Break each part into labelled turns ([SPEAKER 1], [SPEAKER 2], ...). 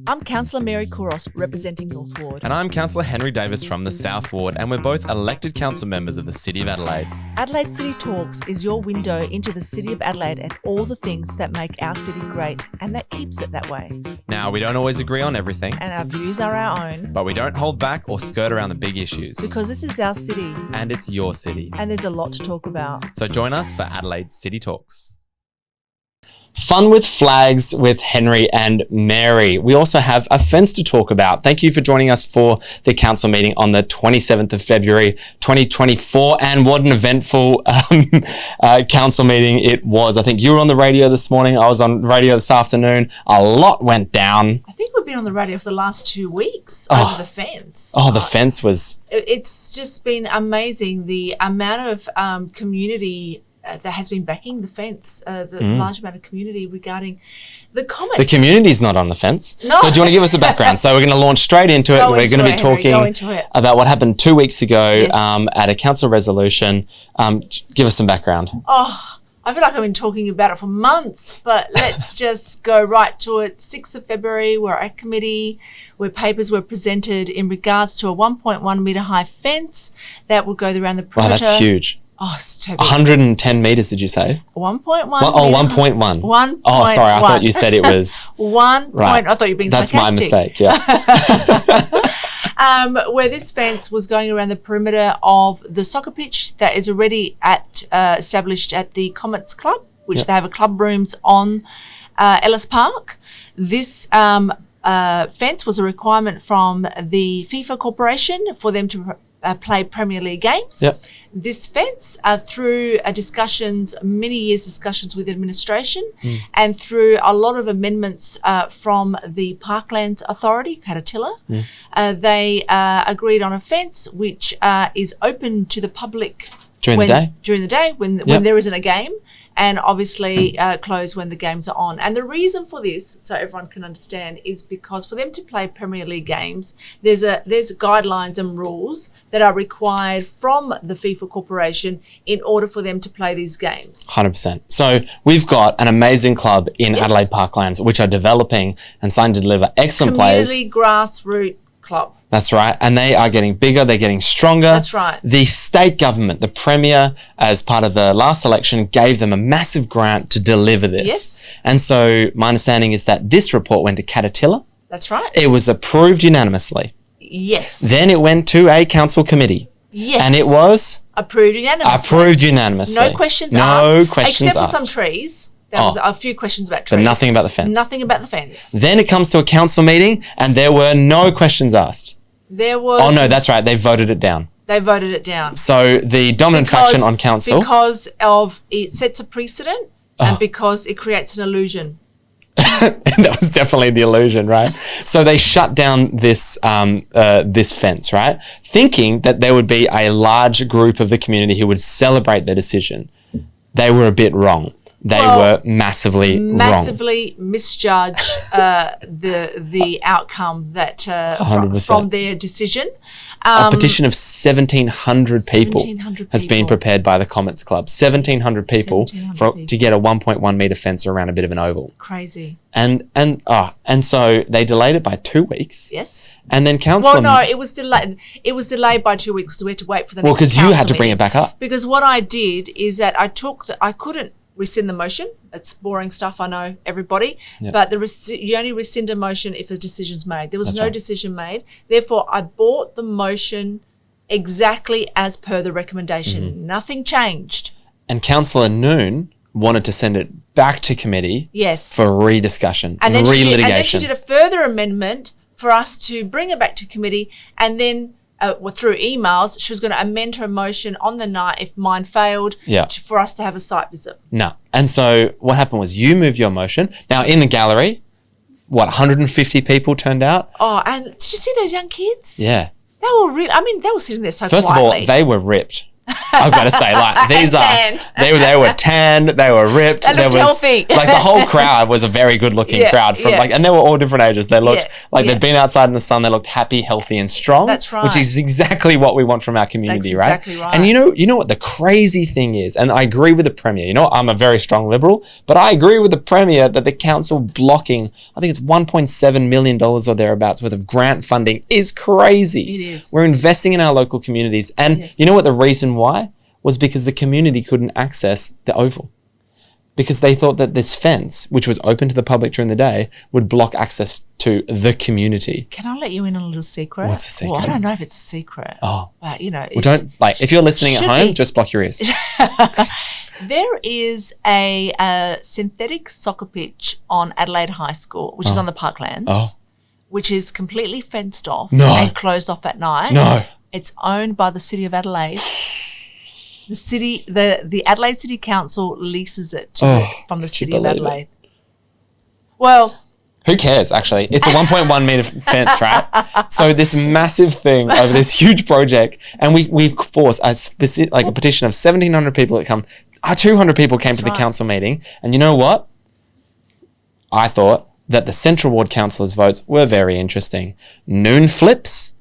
[SPEAKER 1] I'm Councillor Mary representing North Ward.
[SPEAKER 2] And I'm Councillor Henry Davis from the South Ward, and we're both elected council members of the City of Adelaide.
[SPEAKER 1] Adelaide City Talks is your window into the City of Adelaide and all the things that make our city great, and that keeps it that way.
[SPEAKER 2] Now, we don't always agree on everything,
[SPEAKER 1] And our views are our own.
[SPEAKER 2] but we don't hold back or skirt around the big issues.
[SPEAKER 1] Because this is our city.
[SPEAKER 2] And it's your city.
[SPEAKER 1] And there's a lot to talk about.
[SPEAKER 2] So join us for Adelaide City Talks.
[SPEAKER 3] Fun with flags with Henry and Mary. We also have a fence to talk about. Thank you for joining us for the council meeting on the 27th of February 2024. And what an eventful council meeting it was. I think you were on the radio this morning. I was on radio this afternoon. A lot went down.
[SPEAKER 1] I think we've been on the radio for the last 2 weeks over the fence.
[SPEAKER 3] The fence was...
[SPEAKER 1] It's just been amazing, the amount of community that has been backing the fence, the large amount of community regarding the comments.
[SPEAKER 3] The community's not on the fence.
[SPEAKER 1] No.
[SPEAKER 3] So do you want to give us a background? So we're going to launch straight into it. We're going to be talking about what happened 2 weeks ago at a council resolution. Give us some background.
[SPEAKER 1] Oh, I feel like I've been talking about it for months, but let's just go right to it. 6th of February, we're at committee where papers were presented in regards to a 1.1 metre high fence that would go around the perimeter.
[SPEAKER 3] Wow, that's huge.
[SPEAKER 1] Oh, it's so big.
[SPEAKER 3] 110 metres, did you say?
[SPEAKER 1] 1.1.
[SPEAKER 3] Oh, 1.1.
[SPEAKER 1] 1.
[SPEAKER 3] Oh, sorry. I thought you said it was...
[SPEAKER 1] 1.
[SPEAKER 3] Right.
[SPEAKER 1] I thought you were being
[SPEAKER 3] That's
[SPEAKER 1] sarcastic.
[SPEAKER 3] my mistake, yeah.
[SPEAKER 1] Where this fence was going around the perimeter of the soccer pitch that is already established at the Comets Club, which they have a club rooms on Ellis Park. This fence was a requirement from the FIFA Corporation for them to play Premier League games.
[SPEAKER 3] Yep.
[SPEAKER 1] This fence, through many years discussions with administration and through a lot of amendments from the Parklands Authority, Catatilla, they agreed on a fence which is open to the public
[SPEAKER 3] During the day
[SPEAKER 1] when there isn't a game, and obviously close when the games are on. And the reason for this, so everyone can understand, is because for them to play Premier League games, there's guidelines and rules that are required from the FIFA Corporation in order for them to play these games.
[SPEAKER 3] 100%. So we've got an amazing club in Adelaide Parklands, which are developing and starting to deliver excellent players.
[SPEAKER 1] Community grassroots club.
[SPEAKER 3] That's right. And they are getting bigger. They're getting stronger.
[SPEAKER 1] That's right.
[SPEAKER 3] The state government, the Premier, as part of the last election, gave them a massive grant to deliver this.
[SPEAKER 1] Yes.
[SPEAKER 3] And so my understanding is that this report went to Catatilla.
[SPEAKER 1] That's right.
[SPEAKER 3] It was approved unanimously.
[SPEAKER 1] Yes.
[SPEAKER 3] Then it went to a council committee.
[SPEAKER 1] Yes.
[SPEAKER 3] And it was?
[SPEAKER 1] Approved unanimously.
[SPEAKER 3] Approved unanimously.
[SPEAKER 1] No questions asked.
[SPEAKER 3] No questions
[SPEAKER 1] except
[SPEAKER 3] asked.
[SPEAKER 1] for some trees. There was a few questions about trees.
[SPEAKER 3] But nothing about the fence.
[SPEAKER 1] Nothing about the fence.
[SPEAKER 3] Then it comes to a council meeting and there were no questions asked.
[SPEAKER 1] There was...
[SPEAKER 3] Oh, no, that's right. They voted it down.
[SPEAKER 1] They voted it down.
[SPEAKER 3] So the dominant faction on council...
[SPEAKER 1] Because of it sets a precedent and because it creates an illusion.
[SPEAKER 3] That was definitely the illusion, right? So they shut down this this fence, right? Thinking that there would be a large group of the community who would celebrate their decision. They were a bit wrong. They were massively
[SPEAKER 1] misjudge the outcome that from their decision.
[SPEAKER 3] A petition of 1,700 people has been prepared by the Comets Club. 1,700 people to get a 1.1 metre fence around a bit of an oval.
[SPEAKER 1] Crazy.
[SPEAKER 3] And so they delayed it by 2 weeks.
[SPEAKER 1] Yes.
[SPEAKER 3] And then council...
[SPEAKER 1] Well, no, it was delayed. It was delayed by 2 weeks because we had to wait for the next council
[SPEAKER 3] because you had to bring it back up.
[SPEAKER 1] Because what I did is that I couldn't rescind the motion. It's boring stuff, I know, everybody. Yep. But you only rescind a motion if a decision's made. There was no decision made. Therefore, I brought the motion exactly as per the recommendation. Nothing changed.
[SPEAKER 3] And Councillor Noon wanted to send it back to committee for rediscussion and relitigation.
[SPEAKER 1] And then she did a further amendment for us to bring it back to committee, and then through emails, she was going to amend her motion on the night if mine failed for us to have a site visit.
[SPEAKER 3] No. And so what happened was you moved your motion. Now, in the gallery, 150 people turned out?
[SPEAKER 1] Oh, and did you see those young kids?
[SPEAKER 3] Yeah.
[SPEAKER 1] They were they were sitting there so quietly.
[SPEAKER 3] First of all, they were ripped. I've got to say, like,
[SPEAKER 1] Tanned.
[SPEAKER 3] they were tanned, they were ripped.
[SPEAKER 1] They looked healthy.
[SPEAKER 3] Like, the whole crowd was a very good looking crowd and they were all different ages. They looked like they'd been outside in the sun. They looked happy, healthy and strong.
[SPEAKER 1] That's right.
[SPEAKER 3] Which is exactly what we want from our community,
[SPEAKER 1] That's
[SPEAKER 3] right?
[SPEAKER 1] exactly right.
[SPEAKER 3] And you know what the crazy thing is, and I agree with the Premier, I'm a very strong Liberal, but I agree with the Premier that the council blocking, I think it's $1.7 million or thereabouts worth of grant funding is crazy.
[SPEAKER 1] It is.
[SPEAKER 3] We're investing in our local communities. And you know what the reason why? Was because the community couldn't access the Oval. Because they thought that this fence, which was open to the public during the day, would block access to the community.
[SPEAKER 1] Can I let you in on a little secret?
[SPEAKER 3] What's the secret?
[SPEAKER 1] Well, I don't know if it's a secret.
[SPEAKER 3] Oh.
[SPEAKER 1] But,
[SPEAKER 3] Well, don't, like, if you're listening at home, just block your ears.
[SPEAKER 1] There is a synthetic soccer pitch on Adelaide High School, which is on the Parklands, which is completely fenced off and closed off at night.
[SPEAKER 3] No.
[SPEAKER 1] It's owned by the City of Adelaide. The Adelaide City Council leases it from the City of Adelaide. Well,
[SPEAKER 3] who cares, actually? It's a 1.1 metre fence, right? So this massive thing over this huge project, and we forced a petition of 1,700 people that come. 200 people came to the council meeting, and you know what? I thought that the Central Ward councillors' votes were very interesting. Noon flips,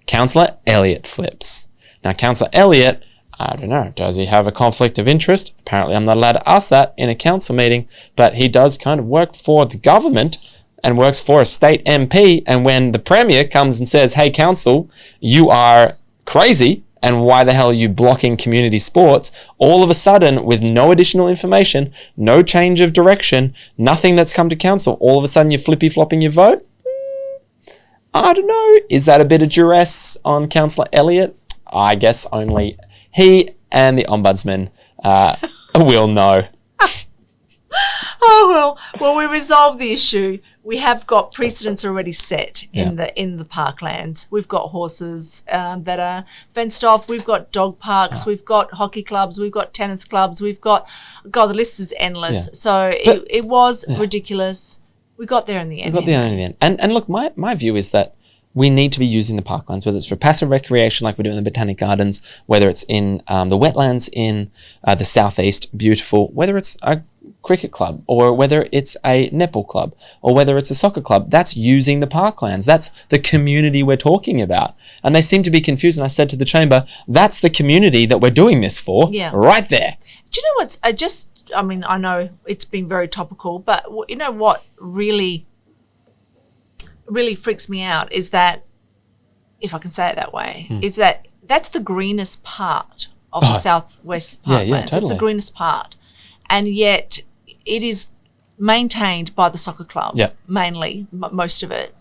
[SPEAKER 3] Councillor Elliott flips. Now, Councillor Elliott, I don't know, does he have a conflict of interest? Apparently, I'm not allowed to ask that in a council meeting, but he does kind of work for the government and works for a state MP. And when the Premier comes and says, hey, council, you are crazy, and why the hell are you blocking community sports? All of a sudden, with no additional information, no change of direction, nothing that's come to council, all of a sudden you're flippy-flopping your vote? I don't know. Is that a bit of duress on Councillor Elliott? I guess only he and the Ombudsman will know.
[SPEAKER 1] Well, we resolved the issue. We have got precedents already set in the parklands. We've got horses that are fenced off. We've got dog parks. We've got hockey clubs. We've got tennis clubs. We've got, God, the list is endless. Yeah. So it was ridiculous. We got there in the end.
[SPEAKER 3] We got there in the end. And look, my view is that we need to be using the parklands, whether it's for passive recreation like we do in the Botanic Gardens, whether it's in the wetlands in the southeast, beautiful, whether it's a cricket club or whether it's a netball club or whether it's a soccer club. That's using the parklands. That's the community we're talking about. And they seem to be confused. And I said to the chamber, that's the community that we're doing this for right there.
[SPEAKER 1] Do you know what's I know it's been very topical, but you know what really freaks me out is that, if I can say it that way, is that that's the greenest part of the southwest parklands. Yeah, totally. It's the greenest part. And yet it is maintained by the soccer club, mainly, most of it.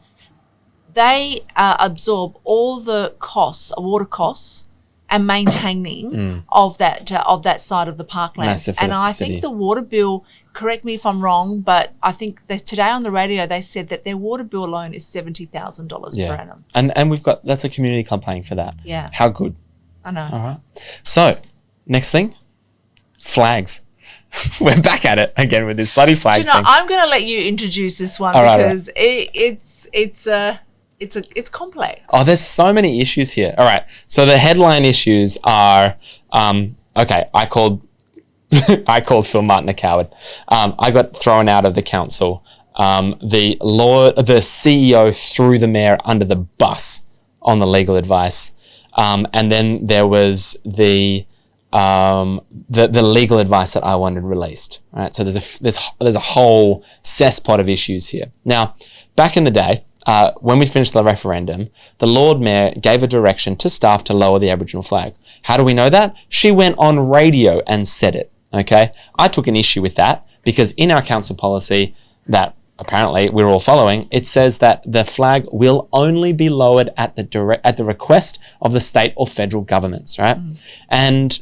[SPEAKER 1] They absorb all the costs, water costs, and maintaining of that side of the parklands. And I think the water bill, correct me if I'm wrong, but I think that today on the radio they said that their water bill alone is $70,000 per annum.
[SPEAKER 3] And that's a community club paying for that.
[SPEAKER 1] Yeah.
[SPEAKER 3] How good.
[SPEAKER 1] I know.
[SPEAKER 3] All right. So, next thing, flags. We're back at it again with this bloody flag thing.
[SPEAKER 1] I'm going to let you introduce this one because it's complex.
[SPEAKER 3] Oh, there's so many issues here. All right. So the headline issues are, I called Phil Martin a coward. I got thrown out of the council. The CEO threw the mayor under the bus on the legal advice. And then there was the legal advice that I wanted released. Right. So there's a whole cesspot of issues here. Now, back in the day, when we finished the referendum, the Lord Mayor gave a direction to staff to lower the Aboriginal flag. How do we know that? She went on radio and said it. Okay. I took an issue with that because in our council policy that apparently we're all following, it says that the flag will only be lowered at the request of the state or federal governments, right? And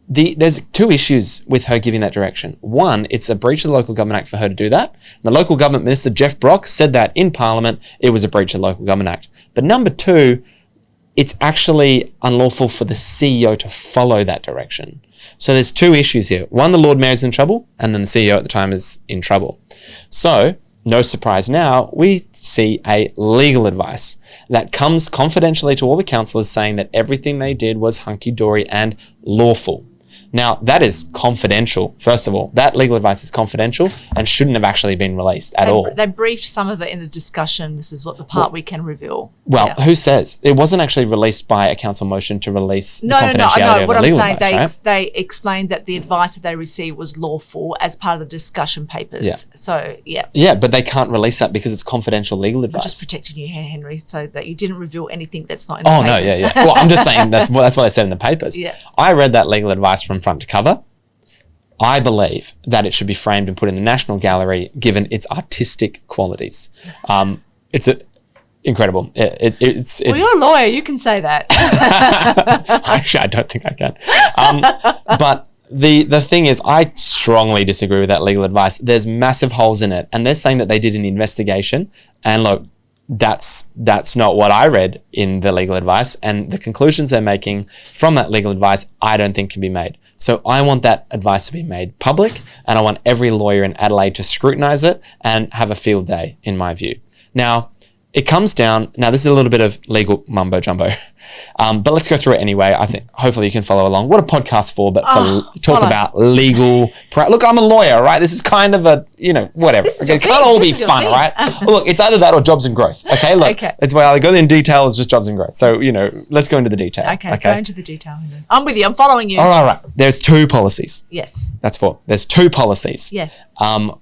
[SPEAKER 3] there's two issues with her giving that direction. One, it's a breach of the Local Government Act for her to do that. The Local Government Minister, Jeff Brock, said that in Parliament, it was a breach of the Local Government Act. But number two, it's actually unlawful for the CEO to follow that direction. So there's two issues here. One, the Lord Mayor's in trouble, and then the CEO at the time is in trouble. So no surprise now, we see a legal advice that comes confidentially to all the councillors saying that everything they did was hunky-dory and lawful. Now, that is confidential. First of all, that legal advice is confidential and shouldn't have actually been released at all.
[SPEAKER 1] They briefed some of it in the discussion. This is what the part we can reveal.
[SPEAKER 3] Well, who says? It wasn't actually released by a council motion to release the confidentiality
[SPEAKER 1] No. What
[SPEAKER 3] of the
[SPEAKER 1] I'm
[SPEAKER 3] legal
[SPEAKER 1] saying,
[SPEAKER 3] advice, right?
[SPEAKER 1] they explained that the advice that they received was lawful as part of the discussion papers.
[SPEAKER 3] Yeah.
[SPEAKER 1] So, yeah.
[SPEAKER 3] Yeah, but they can't release that because it's confidential legal advice.
[SPEAKER 1] I'm just protecting you, Henry, so that you didn't reveal anything that's not in the
[SPEAKER 3] Oh,
[SPEAKER 1] papers.
[SPEAKER 3] no, yeah. Well, I'm just saying that's what they said in the papers.
[SPEAKER 1] Yeah.
[SPEAKER 3] I read that legal advice from front to cover. I believe that it should be framed and put in the National Gallery given its artistic qualities. It's incredible. It's
[SPEAKER 1] well, you're a lawyer. You can say that.
[SPEAKER 3] Actually, I don't think I can. But the thing is, I strongly disagree with that legal advice. There's massive holes in it. And they're saying that they did an investigation. And look, that's not what I read in the legal advice. And the conclusions they're making from that legal advice, I don't think can be made. So I want that advice to be made public, and I want every lawyer in Adelaide to scrutinise it and have a field day, in my view. Now, it comes down, now this is a little bit of legal mumbo jumbo, but let's go through it anyway. I think hopefully you can follow along. What a podcast for, but for talk about legal, look, I'm a lawyer, right? This is kind of a, whatever. Okay? It can't all be fun, right? Well, look, it's either that or jobs and growth. Okay, look, it's where I go in detail, it's just jobs and growth. So, let's go into the detail.
[SPEAKER 1] Okay, go into the detail. I'm with you, I'm following you.
[SPEAKER 3] All right. There's 2 policies.
[SPEAKER 1] Yes.
[SPEAKER 3] That's 4. There's 2 policies.
[SPEAKER 1] Yes.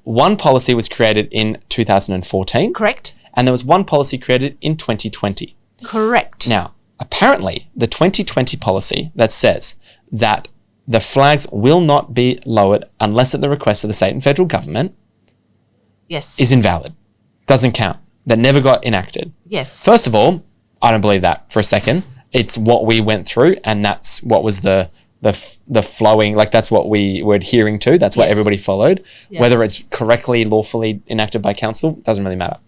[SPEAKER 3] One policy was created in 2014.
[SPEAKER 1] Correct.
[SPEAKER 3] And there was one policy created in 2020.
[SPEAKER 1] Correct.
[SPEAKER 3] Now, apparently, the 2020 policy that says that the flags will not be lowered unless at the request of the state and federal government is invalid. Doesn't count. That never got enacted.
[SPEAKER 1] Yes.
[SPEAKER 3] First of all, I don't believe that for a second. It's what we went through, and that's what was the flowing, like that's what we were adhering to. That's what everybody followed. Yes. Whether it's correctly, lawfully enacted by council, doesn't really matter.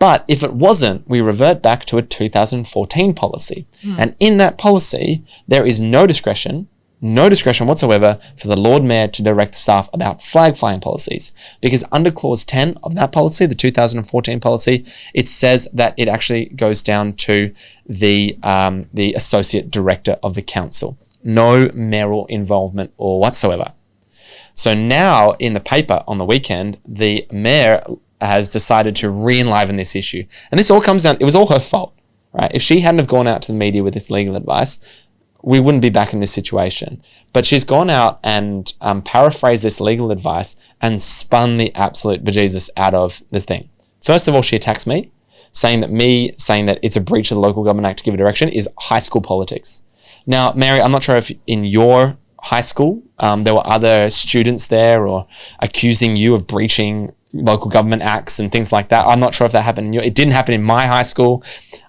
[SPEAKER 3] But if it wasn't, we revert back to a 2014 policy. And in that policy, there is no discretion whatsoever for the Lord Mayor to direct staff about flag flying policies. Because under clause 10 of that policy, the 2014 policy, it says that it actually goes down to the associate director of the council. No mayoral involvement or whatsoever. So now in the paper on the weekend, the mayor has decided to re-enliven this issue. And this all comes down, it was all her fault, right? If she hadn't have gone out to the media with this legal advice, we wouldn't be back in this situation. But she's gone out and paraphrased this legal advice and spun the absolute bejesus out of this thing. First of all, she attacks me, saying that it's a breach of the Local Government Act to give a direction is high school politics. Now, Mary, I'm not sure if in your high school there were other students there or accusing you of breaching local government acts and things like that. I'm not sure if that happened in your, it didn't happen in my high school.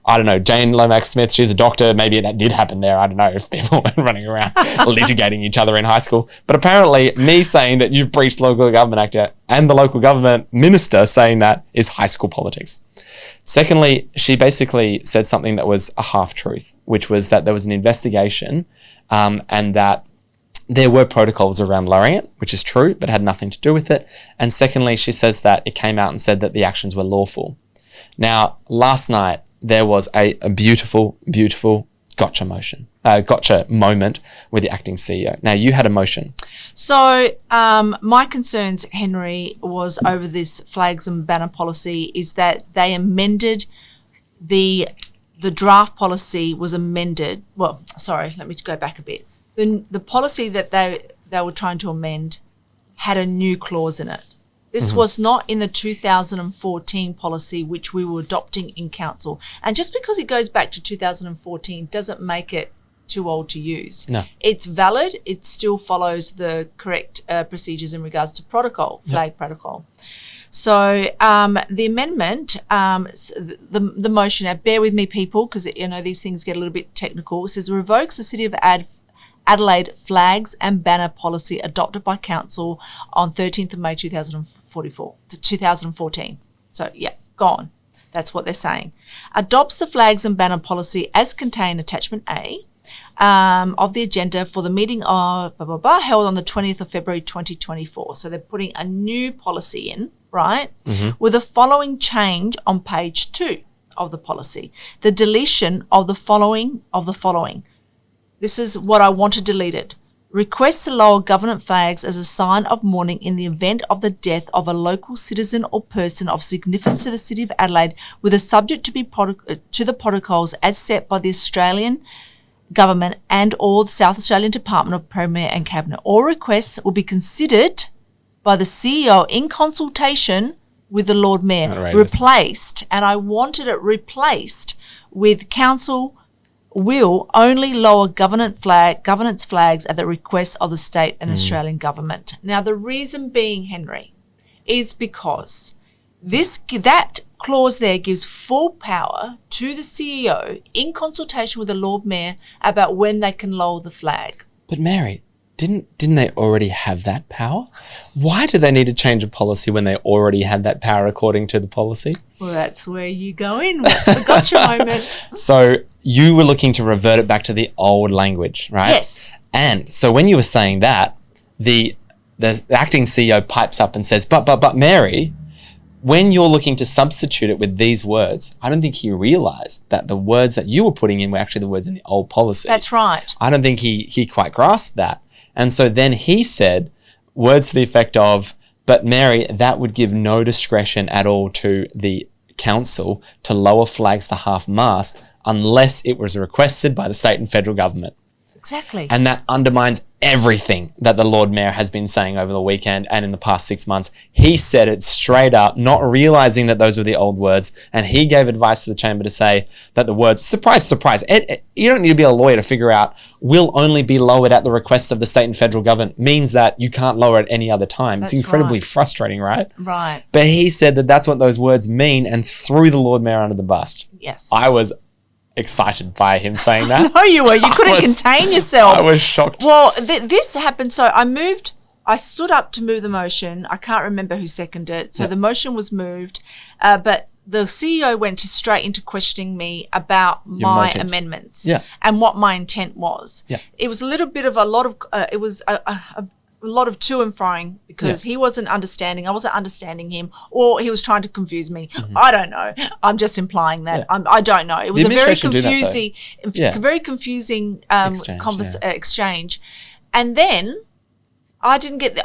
[SPEAKER 3] I don't know, Jane Lomax Smith, she's a doctor, maybe it did happen there. I don't know if people were running around litigating each other in high school. But apparently me saying that you've breached local government act and the local government minister saying that is high school politics. Secondly, she basically said something that was a half-truth, which was that there was an investigation and that there were protocols around lowering it, which is true, but had nothing to do with it. And secondly, she says that it came out and said that the actions were lawful. Now, last night, there was a beautiful, beautiful gotcha moment with the acting CEO. Now, you had a motion.
[SPEAKER 1] So my concerns, Henry, was over this flags and banner policy is that they amended the draft policy was amended. Well, sorry, let me go back a bit. The policy that they were trying to amend had a new clause in it. This was not in the 2014 policy, which we were adopting in council. And just because it goes back to 2014 doesn't make it too old to use.
[SPEAKER 3] No.
[SPEAKER 1] It's valid. It still follows the correct procedures in regards to protocol, flag protocol. So the amendment, the motion, now bear with me people, because these things get a little bit technical. It says revokes the City of Adelaide flags and banner policy adopted by council on 13th of May 2014. So gone. That's what they're saying. Adopts the flags and banner policy as contained attachment A of the agenda for the meeting of blah, blah, blah, held on the 20th of February 2024. So they're putting a new policy in, right, with the following change on page 2 of the policy. The deletion of the following. This is what I want to delete it. Request to lower government flags as a sign of mourning in the event of the death of a local citizen or person of significance to the City of Adelaide, with a subject to the protocols as set by the Australian Government and or the South Australian Department of Premier and Cabinet. All requests will be considered by the CEO in consultation with the Lord Mayor.
[SPEAKER 3] Outrageous.
[SPEAKER 1] Replaced, and I wanted it replaced with council will only lower governance flags at the request of the state and Australian government. Now, the reason being, Henry, is because that clause there gives full power to the CEO in consultation with the Lord Mayor about when they can lower the flag.
[SPEAKER 3] But Mary, didn't they already have that power? Why do they need to change a policy when they already had that power according to the policy?
[SPEAKER 1] Well, that's where you go in. What's the gotcha moment?
[SPEAKER 3] So you were looking to revert it back to the old language, right?
[SPEAKER 1] Yes.
[SPEAKER 3] And so when you were saying that, the acting CEO pipes up and says, but Mary, when you're looking to substitute it with these words, I don't think he realized that the words that you were putting in were actually the words in the old policy.
[SPEAKER 1] That's right.
[SPEAKER 3] I don't think he quite grasped that. And so then he said words to the effect of, but Mary, that would give no discretion at all to the council to lower flags to half-mast unless it was requested by the state and federal government.
[SPEAKER 1] Exactly.
[SPEAKER 3] And that undermines everything that the Lord Mayor has been saying over the weekend and in the past 6 months. He said it straight up, not realizing that those were the old words. And he gave advice to the chamber to say that the words, surprise, surprise, you don't need to be a lawyer to figure out, will only be lowered at the request of the state and federal government, means that you can't lower it any other time.
[SPEAKER 1] That's
[SPEAKER 3] it's incredibly
[SPEAKER 1] right.
[SPEAKER 3] Frustrating, right?
[SPEAKER 1] Right.
[SPEAKER 3] But he said that that's what those words mean and threw the Lord Mayor under the bus.
[SPEAKER 1] Yes.
[SPEAKER 3] I was excited by him saying that.
[SPEAKER 1] No, you were. You couldn't contain yourself.
[SPEAKER 3] I was shocked.
[SPEAKER 1] Well, this happened. So I stood up to move the motion. I can't remember who seconded it. So the motion was moved, but the CEO went straight into questioning me about my
[SPEAKER 3] motives.
[SPEAKER 1] Amendments
[SPEAKER 3] and
[SPEAKER 1] what my intent was.
[SPEAKER 3] Yeah.
[SPEAKER 1] It was a little bit of a lot of to and froing because he wasn't understanding. I wasn't understanding him, or he was trying to confuse me. I don't know. I'm just implying that. I don't know. It was a very confusing exchange. And then I didn't get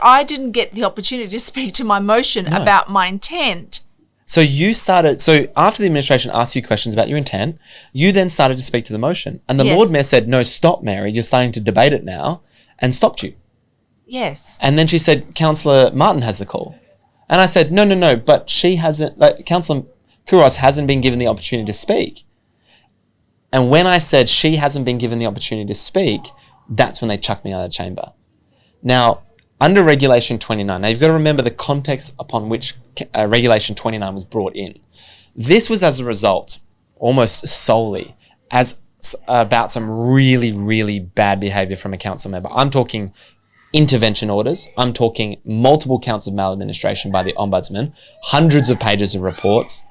[SPEAKER 1] the opportunity to speak to my motion about my intent.
[SPEAKER 3] So after the administration asked you questions about your intent, you then started to speak to the motion. And the Lord Mayor said, no, stop, Mary. You're starting to debate it now, and stopped you.
[SPEAKER 1] Yes.
[SPEAKER 3] And then she said, Councillor Martin has the call. And I said, no, but she hasn't, Councillor Couros hasn't been given the opportunity to speak. And when I said she hasn't been given the opportunity to speak, that's when they chucked me out of the chamber. Now, under Regulation 29, now you've got to remember the context upon which Regulation 29 was brought in. This was as a result, almost solely, about some really, really bad behaviour from a council member. I'm talking intervention orders. I'm talking multiple counts of maladministration by the Ombudsman, hundreds of pages of reports,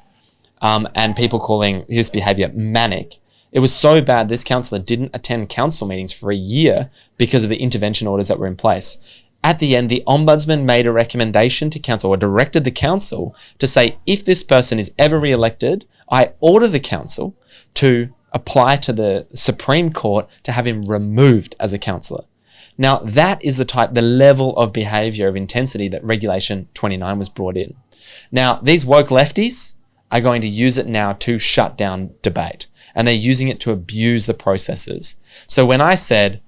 [SPEAKER 3] and people calling his behaviour manic. It was so bad this councillor didn't attend council meetings for a year because of the intervention orders that were in place. At the end, the Ombudsman made a recommendation to council, or directed the council to say, if this person is ever re-elected, I order the council to apply to the Supreme Court to have him removed as a councillor. Now, that is the level of behaviour of intensity that Regulation 29 was brought in. Now, these woke lefties are going to use it now to shut down debate, and they're using it to abuse the processes. So when I said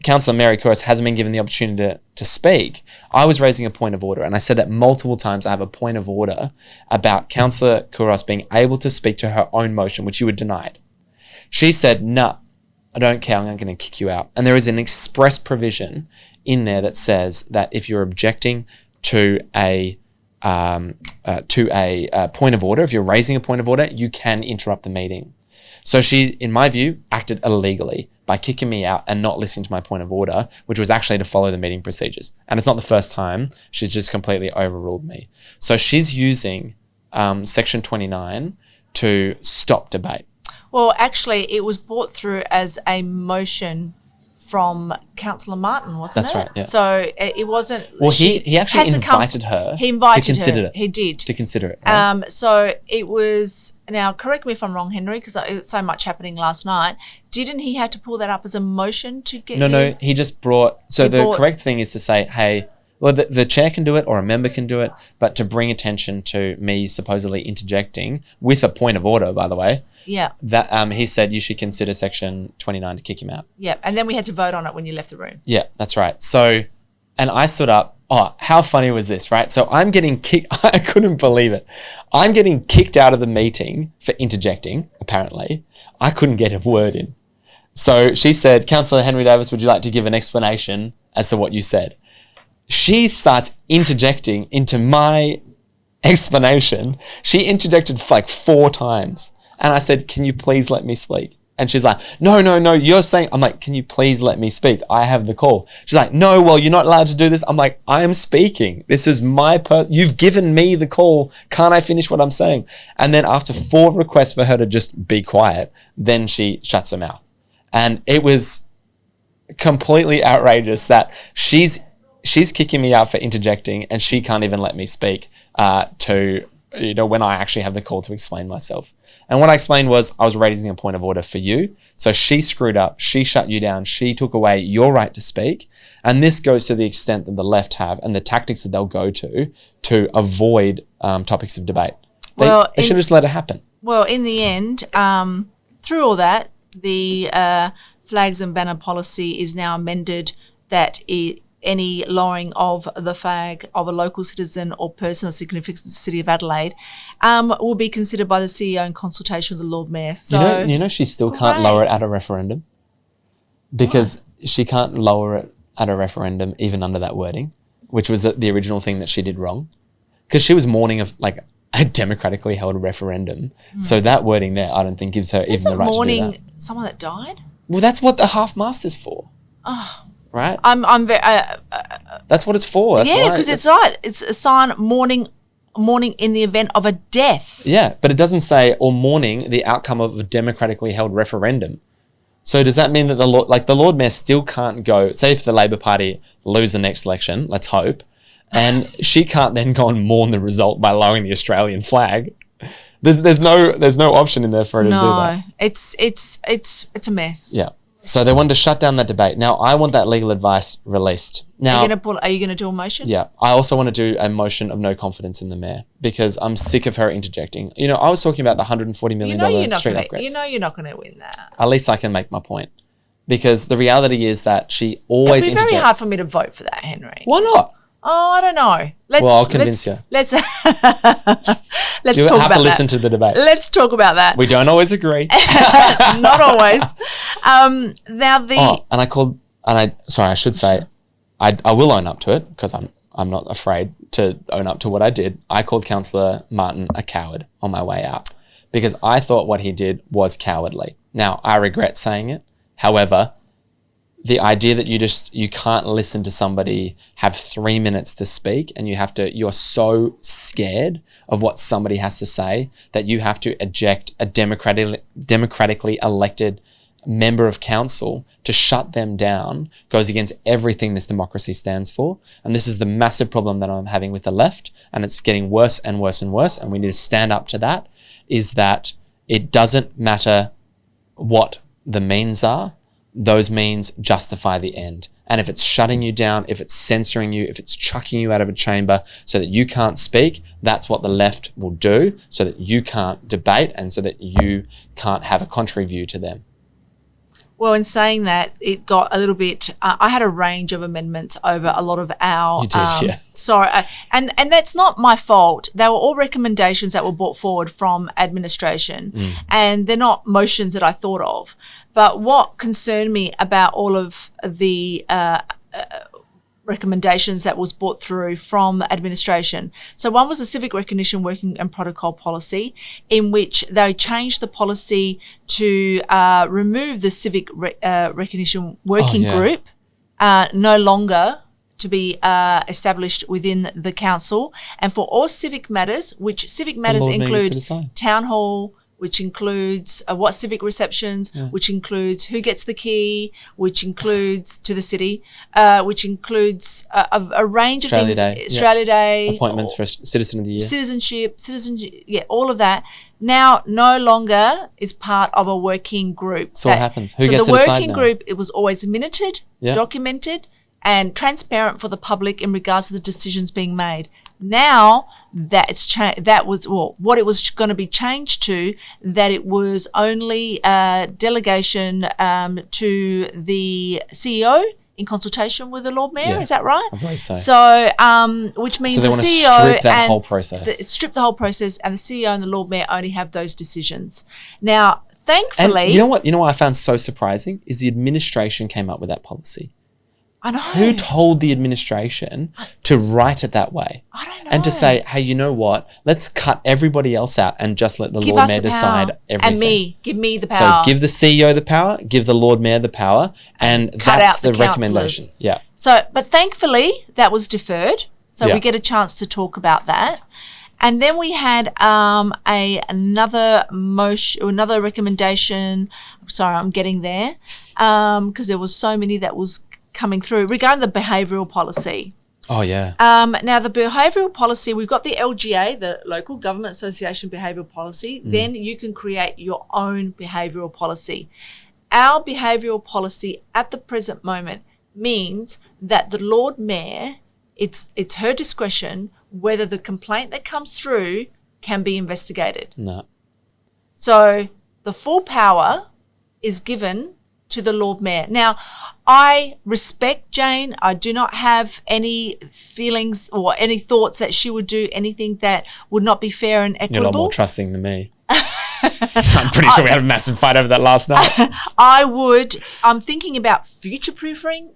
[SPEAKER 3] Councillor Mary Couros hasn't been given the opportunity to speak, I was raising a point of order, and I said that multiple times. I have a point of order about Councillor Couros being able to speak to her own motion, which you were denied. She said, "No, I don't care, I'm going to kick you out." And there is an express provision in there that says that if you're objecting to a point of order, if you're raising a point of order, you can interrupt the meeting. So she, in my view, acted illegally by kicking me out and not listening to my point of order, which was actually to follow the meeting procedures. And it's not the first time. She's just completely overruled me. So she's using Section 29 to stop debate.
[SPEAKER 1] Well, actually, it was brought through as a motion from Councillor Martin, wasn't
[SPEAKER 3] That's
[SPEAKER 1] it?
[SPEAKER 3] right, yeah.
[SPEAKER 1] So it wasn't.
[SPEAKER 3] Well, he actually
[SPEAKER 1] hasn't come-
[SPEAKER 3] invited her.
[SPEAKER 1] He invited
[SPEAKER 3] to consider
[SPEAKER 1] her.
[SPEAKER 3] it.
[SPEAKER 1] He did.
[SPEAKER 3] To consider it. Right?
[SPEAKER 1] So it was, now correct me if I'm wrong, Henry, because it was so much happening last night. Didn't he have to pull that up as a motion to get
[SPEAKER 3] No, he just brought. So correct thing is to say, hey, well, the chair can do it or a member can do it, but to bring attention to me supposedly interjecting with a point of order, by the way.
[SPEAKER 1] Yeah.
[SPEAKER 3] That he said you should consider section 29 to kick him out.
[SPEAKER 1] Yeah, and then we had to vote on it when you left the room.
[SPEAKER 3] Yeah, that's right. So, and I stood up. Oh, how funny was this, right? So I'm getting kicked. I couldn't believe it. I'm getting kicked out of the meeting for interjecting, apparently. I couldn't get a word in. So she said, Councillor Henry Davis, would you like to give an explanation as to what you said? She starts interjecting into my explanation. She interjected like 4 times. And I said, can you please let me speak? And she's like, no, you're saying, I'm like, can you please let me speak? I have the call. She's like, no, well, you're not allowed to do this. I'm like, I am speaking. This is my you've given me the call. Can't I finish what I'm saying? And then after 4 requests for her to just be quiet, then she shuts her mouth. And it was completely outrageous that she's kicking me out for interjecting and she can't even let me speak when I actually have the call to explain myself. And what I explained was I was raising a point of order for you. So she screwed up. She shut you down. She took away your right to speak. And this goes to the extent that the left have and the tactics that they'll go to avoid topics of debate. They should have just let it happen.
[SPEAKER 1] Well, in the end, through all that, the flags and banner policy is now amended that any lowering of the flag of a local citizen or person of significance in the City of Adelaide will be considered by the CEO in consultation with the Lord Mayor. So
[SPEAKER 3] you know she still can't lower it at a referendum because she can't lower it at a referendum even under that wording, which was the original thing that she did wrong, because she was mourning of like a democratically held referendum. So that wording there, I don't think gives her even the right to do that.
[SPEAKER 1] Mourning someone that died?
[SPEAKER 3] Well, that's what the half mast is for.
[SPEAKER 1] Oh.
[SPEAKER 3] Right?
[SPEAKER 1] I'm very.
[SPEAKER 3] That's what it's for. That's
[SPEAKER 1] yeah, because it's right. It's a sign mourning in the event of a death.
[SPEAKER 3] Yeah, but it doesn't say or mourning the outcome of a democratically held referendum. So does that mean that the Lord Mayor still can't go? Say if the Labor Party lose the next election, let's hope, and she can't then go and mourn the result by lowering the Australian flag. There's no option in there for her to do that.
[SPEAKER 1] No, it's a mess.
[SPEAKER 3] Yeah. So they wanted to shut down that debate. Now I want that legal advice released. Now,
[SPEAKER 1] are you going to do a motion?
[SPEAKER 3] Yeah. I also want to do a motion of no confidence in the mayor because I'm sick of her interjecting. You know, I was talking about the $140 million street upgrades.
[SPEAKER 1] You know you're not going to win that.
[SPEAKER 3] At least I can make my point. Because the reality is that she always interjects.
[SPEAKER 1] It'd be very hard for me to vote for that, Henry.
[SPEAKER 3] Why not?
[SPEAKER 1] Oh, I don't know.
[SPEAKER 3] I'll convince you.
[SPEAKER 1] Let's
[SPEAKER 3] you
[SPEAKER 1] talk about
[SPEAKER 3] have to listen to the debate.
[SPEAKER 1] Let's talk about that.
[SPEAKER 3] We don't always agree.
[SPEAKER 1] Not always.
[SPEAKER 3] I should say, I will own up to it because I'm not afraid to own up to what I did. I called Councillor Martin a coward on my way out because I thought what he did was cowardly. Now, I regret saying it. However, the idea that you can't listen to somebody have 3 minutes to speak and you're so scared of what somebody has to say that you have to eject a democratically elected member of council to shut them down goes against everything this democracy stands for. And this is the massive problem that I'm having with the left, and it's getting worse and worse and worse, and we need to stand up to that, is that it doesn't matter what the means are. Those means justify the end. And if it's shutting you down, if it's censoring you, if it's chucking you out of a chamber so that you can't speak, that's what the left will do so that you can't debate and so that you can't have a contrary view to them.
[SPEAKER 1] Well, in saying that, it got a little bit. I had a range of amendments over a lot of our.
[SPEAKER 3] You did, yeah.
[SPEAKER 1] Sorry, and that's not my fault. They were all recommendations that were brought forward from administration, and they're not motions that I thought of. But what concerned me about all of the recommendations that was brought through from administration. So one was the civic recognition working and protocol policy, in which they changed the policy to remove the civic recognition working group, no longer to be established within the council, and for all civic matters, which civic matters include town hall, which includes what civic receptions, which includes who gets the key, which includes to the city, which includes a range
[SPEAKER 3] Australia
[SPEAKER 1] of things.
[SPEAKER 3] Day.
[SPEAKER 1] Australia Day.
[SPEAKER 3] Appointments for Citizen of the Year.
[SPEAKER 1] Citizenship, all of that. Now no longer is part of a working group.
[SPEAKER 3] So what happens? Who
[SPEAKER 1] so
[SPEAKER 3] gets
[SPEAKER 1] the
[SPEAKER 3] to decide
[SPEAKER 1] working
[SPEAKER 3] now?
[SPEAKER 1] group, it was always minuted, documented, and transparent for the public in regards to the decisions being made. Now that it's that was what it was going to be changed to, that it was only delegation to the CEO in consultation with the Lord Mayor. Is that right?
[SPEAKER 3] I believe so.
[SPEAKER 1] So, which means
[SPEAKER 3] So they
[SPEAKER 1] the
[SPEAKER 3] want to
[SPEAKER 1] CEO
[SPEAKER 3] strip that
[SPEAKER 1] and
[SPEAKER 3] whole process.
[SPEAKER 1] strip the whole process, and the CEO and the Lord Mayor only have those decisions. Now, thankfully,
[SPEAKER 3] And you know what? You know what I found so surprising is the administration came up with that policy.
[SPEAKER 1] I know.
[SPEAKER 3] Who told the administration to write it that way?
[SPEAKER 1] I don't know.
[SPEAKER 3] And to say, hey, you know what? Let's cut everybody else out and just let the
[SPEAKER 1] Give
[SPEAKER 3] Lord
[SPEAKER 1] us
[SPEAKER 3] Mayor
[SPEAKER 1] the
[SPEAKER 3] decide
[SPEAKER 1] power.
[SPEAKER 3] everything.
[SPEAKER 1] Give me the power.
[SPEAKER 3] So give the CEO the power, give the Lord Mayor the power, and
[SPEAKER 1] cut
[SPEAKER 3] that's
[SPEAKER 1] out the
[SPEAKER 3] the recommendation.
[SPEAKER 1] councillors.
[SPEAKER 3] Yeah.
[SPEAKER 1] So, but thankfully that was deferred, so
[SPEAKER 3] Yeah.
[SPEAKER 1] we get a chance to talk about that. And then we had another motion, another recommendation. Sorry, I'm getting there because there was so many that was coming through regarding the behavioural policy.
[SPEAKER 3] Oh, yeah.
[SPEAKER 1] Now, the behavioural policy, we've got the LGA, the Local Government Association Behavioural Policy. Then you can create your own behavioural policy. Our behavioural policy at the present moment means that the Lord Mayor, it's her discretion whether the complaint that comes through can be investigated.
[SPEAKER 3] No.
[SPEAKER 1] So the full power is given to the Lord Mayor. Now, I respect Jane. I do not have any feelings or any thoughts that she would do anything that would not be fair and equitable.
[SPEAKER 3] You're a lot more trusting than me. I'm pretty sure we had a massive fight over that last night.
[SPEAKER 1] I'm thinking about proofing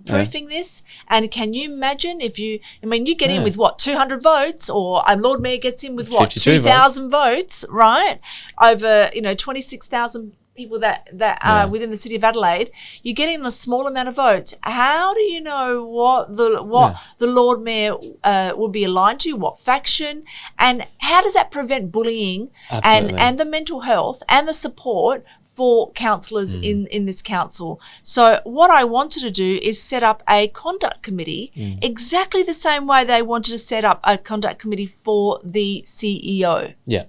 [SPEAKER 1] this. And can you imagine if you get in with 200 votes, or a Lord Mayor gets in with 2,000 votes, right? Over, 26,000 people that are within the city of Adelaide, you get in a small amount of votes. How do you know what the Lord Mayor will be aligned to, what faction, and how does that prevent bullying and the mental health and the support for councillors in this council? So what I wanted to do is set up a conduct committee exactly the same way they wanted to set up a conduct committee for the CEO.
[SPEAKER 3] Yeah.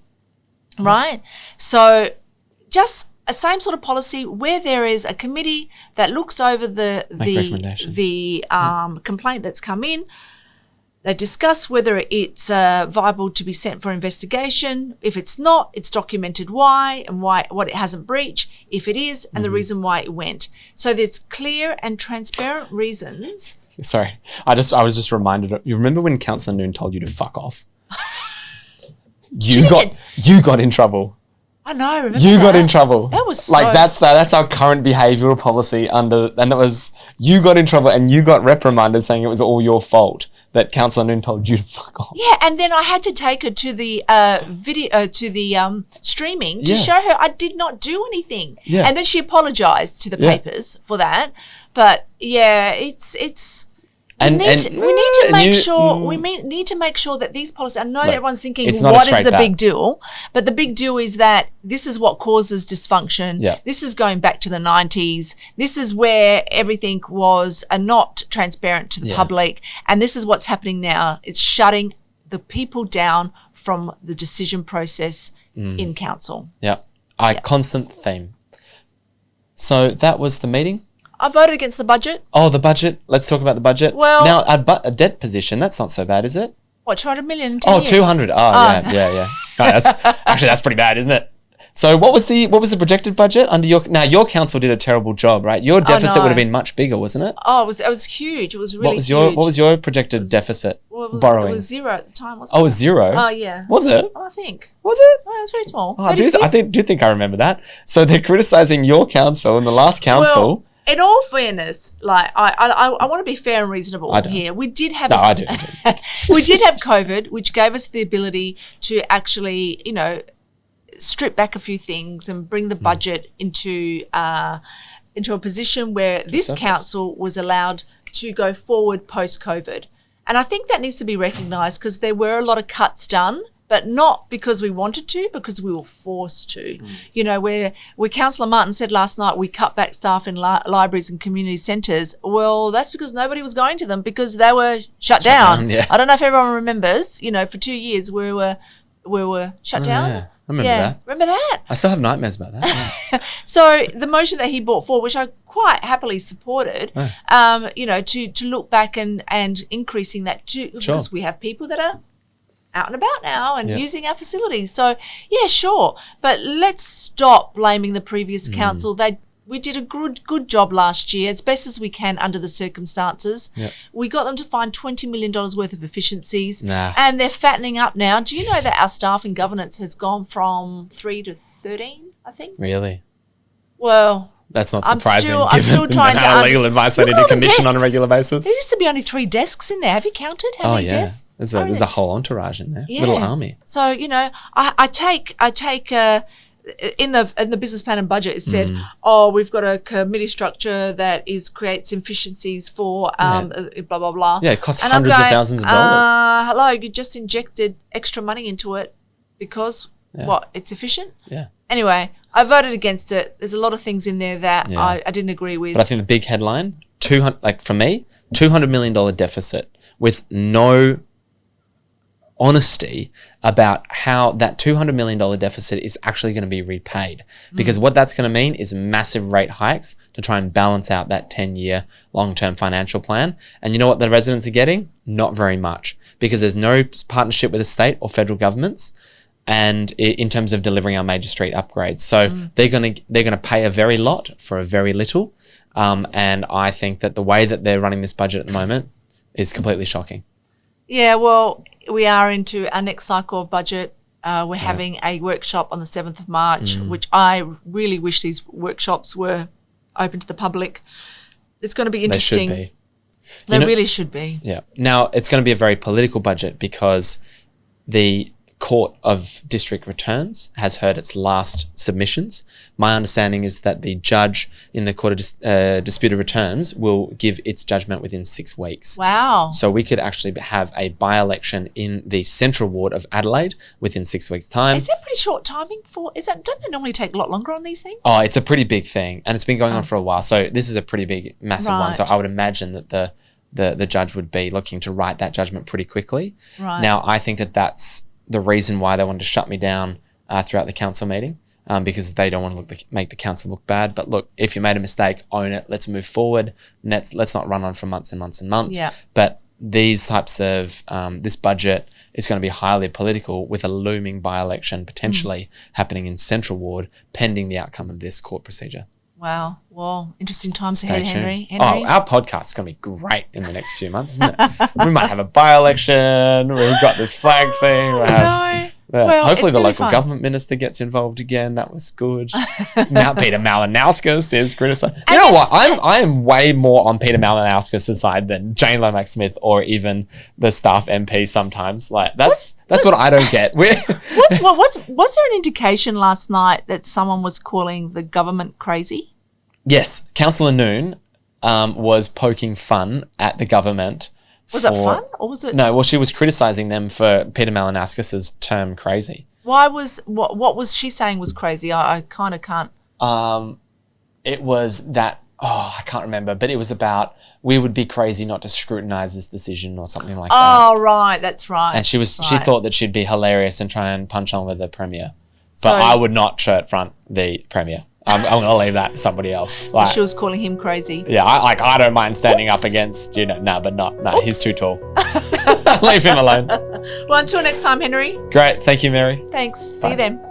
[SPEAKER 1] Right? So just a same sort of policy where there is a committee that looks over the complaint that's come in. They discuss whether it's viable to be sent for investigation. If it's not, it's documented why and what it hasn't breached. If it is, and the reason why it went. So there's clear and transparent reasons.
[SPEAKER 3] Sorry, I was just reminded. You remember when Councillor Noon told you to fuck off? You got in trouble.
[SPEAKER 1] I know. Remember
[SPEAKER 3] you
[SPEAKER 1] that?
[SPEAKER 3] got in trouble.
[SPEAKER 1] That was
[SPEAKER 3] that's our current behavioural policy and it was you got in trouble and you got reprimanded saying it was all your fault that Councillor Noon told you to fuck off.
[SPEAKER 1] Yeah, and then I had to take her to the streaming to show her I did not do anything. Yeah. And then she apologised to the papers for that. But yeah, it's. We need to make sure that these policies. I know that everyone's thinking, what is the big deal? But the big deal is that this is what causes dysfunction.
[SPEAKER 3] Yeah.
[SPEAKER 1] This is going back to the 90s. This is where everything was not transparent to the public, and this is what's happening now. It's shutting the people down from the decision process in council.
[SPEAKER 3] Yeah, constant theme. So that was the meeting.
[SPEAKER 1] I voted against the budget.
[SPEAKER 3] Oh, the budget. Let's talk about the budget.
[SPEAKER 1] Well,
[SPEAKER 3] now a debt position. That's not so bad, is it?
[SPEAKER 1] What, 200 million in 10 years?
[SPEAKER 3] 200. Oh, yeah. No, that's pretty bad, isn't it? So what was the projected budget under your council did a terrible job, right? Your deficit would have been much bigger, wasn't it?
[SPEAKER 1] Oh, it was huge. It was really huge.
[SPEAKER 3] What was your projected deficit? Borrowing.
[SPEAKER 1] It was zero at the time, wasn't it?
[SPEAKER 3] Oh, it was zero?
[SPEAKER 1] Oh, yeah.
[SPEAKER 3] Was it?
[SPEAKER 1] Oh, I think.
[SPEAKER 3] Was it?
[SPEAKER 1] Oh, it was very small.
[SPEAKER 3] Oh, I do think I remember that. So they're criticising your council and the last council.
[SPEAKER 1] Well, in all fairness, like I want to be fair and reasonable here. We did have
[SPEAKER 3] I do.
[SPEAKER 1] we did have COVID, which gave us the ability to actually, strip back a few things and bring the budget into a position where this council was allowed to go forward post-COVID. And I think that needs to be recognised because there were a lot of cuts done but not because we wanted to, because we were forced to. You know, where Councillor Martin said last night we cut back staff in libraries and community centres. Well, that's because nobody was going to them because they were shut down.
[SPEAKER 3] Yeah.
[SPEAKER 1] I don't know if everyone remembers, you know, for 2 years we were shut down.
[SPEAKER 3] Yeah. I remember that.
[SPEAKER 1] Remember that?
[SPEAKER 3] I still have nightmares about that. Yeah.
[SPEAKER 1] So the motion that he brought forward, which I quite happily supported, you know, to look back and increasing that too, because we have people that are out and about now and using our facilities. So yeah, sure, but let's stop blaming the previous council. We did a good job last year, as best as we can under the circumstances. Yep. We got them to find $20 million worth of efficiencies, and they're fattening up now. Do you know that our staff in governance has gone from 3 to 13, I think?
[SPEAKER 3] Really?
[SPEAKER 1] Well,
[SPEAKER 3] that's not surprising.
[SPEAKER 1] I'm still trying to
[SPEAKER 3] understand legal advice they need to commission on a regular basis.
[SPEAKER 1] There used to be only 3 desks in there. Have you counted how many desks?
[SPEAKER 3] There's a whole entourage in there. Little army.
[SPEAKER 1] So, you know, I take in the business plan and budget, it said, we've got a committee structure that creates efficiencies for blah, blah, blah.
[SPEAKER 3] Yeah, it costs hundreds of thousands of dollars.
[SPEAKER 1] Hello, you just injected extra money into it because, it's efficient?
[SPEAKER 3] Yeah.
[SPEAKER 1] Anyway, I voted against it. There's a lot of things in there that I didn't agree with.
[SPEAKER 3] But I think the big headline, for me, $200 million deficit with no honesty about how that $200 million deficit is actually going to be repaid. Because what that's going to mean is massive rate hikes to try and balance out that 10-year long-term financial plan. And you know what the residents are getting? Not very much, because there's no partnership with the state or federal governments and in terms of delivering our major street upgrades. So they're going to pay a very lot for a very little. And I think that the way that they're running this budget at the moment is completely shocking.
[SPEAKER 1] Yeah, well, we are into our next cycle of budget. We're having a workshop on the 7th of March, which I really wish these workshops were open to the public. It's going to be interesting.
[SPEAKER 3] They should be.
[SPEAKER 1] They really should be.
[SPEAKER 3] Yeah. Now, it's going to be a very political budget because the Court of District Returns has heard its last submissions. My understanding is that the judge in the Court of Disputed Returns will give its judgment within 6 weeks.
[SPEAKER 1] Wow.
[SPEAKER 3] So we could actually have a by-election in the Central Ward of Adelaide within 6 weeks' time.
[SPEAKER 1] Is that pretty short timing for? Don't they normally take a lot longer on these things?
[SPEAKER 3] Oh, it's a pretty big thing, and it's been going on for a while. So this is a pretty big, massive one. So I would imagine that the judge would be looking to write that judgment pretty quickly.
[SPEAKER 1] Right.
[SPEAKER 3] Now, I think that that's the reason why they wanted to shut me down throughout the council meeting, because they don't want to make the council look bad. But look, if you made a mistake, own it. Let's move forward. Let's not run on for months and months and months.
[SPEAKER 1] Yeah.
[SPEAKER 3] But these types of this budget is going to be highly political, with a looming by-election potentially happening in Central Ward pending the outcome of this court procedure.
[SPEAKER 1] Wow. Well, interesting times
[SPEAKER 3] Stay
[SPEAKER 1] ahead,
[SPEAKER 3] tuned.
[SPEAKER 1] Henry.
[SPEAKER 3] Oh, our podcast is going to be great in the next few months, isn't it? We might have a by-election. We've got this flag thing. We'll have,
[SPEAKER 1] Well,
[SPEAKER 3] hopefully
[SPEAKER 1] it's
[SPEAKER 3] the
[SPEAKER 1] gonna be
[SPEAKER 3] local
[SPEAKER 1] fun.
[SPEAKER 3] government minister gets involved again. That was good. Now Peter Malinauskas is criticised. You know what? I am way more on Peter Malinauskas' side than Jane Lomax-Smith or even the staff MP sometimes. Like that's what I don't get.
[SPEAKER 1] Was there an indication last night that someone was calling the government crazy?
[SPEAKER 3] Yes, Councillor Noon was poking fun at the government.
[SPEAKER 1] Was it fun or was it?
[SPEAKER 3] No, well, she was criticising them for Peter Malinauskas' term crazy.
[SPEAKER 1] What was she saying was crazy? I kind of can't.
[SPEAKER 3] It was that, I can't remember, but it was about we would be crazy not to scrutinise this decision or something like that.
[SPEAKER 1] Oh, right, that's right.
[SPEAKER 3] And she thought that she'd be hilarious and try and punch on with the Premier. But I would not shirt front the Premier. I'm going to leave that to somebody else.
[SPEAKER 1] So she was calling him crazy.
[SPEAKER 3] Yeah, I don't mind standing up against, but he's too tall. Leave him alone.
[SPEAKER 1] Well, until next time, Henry.
[SPEAKER 3] Great. Thank you, Mary.
[SPEAKER 1] Thanks.
[SPEAKER 3] Bye.
[SPEAKER 1] See you then.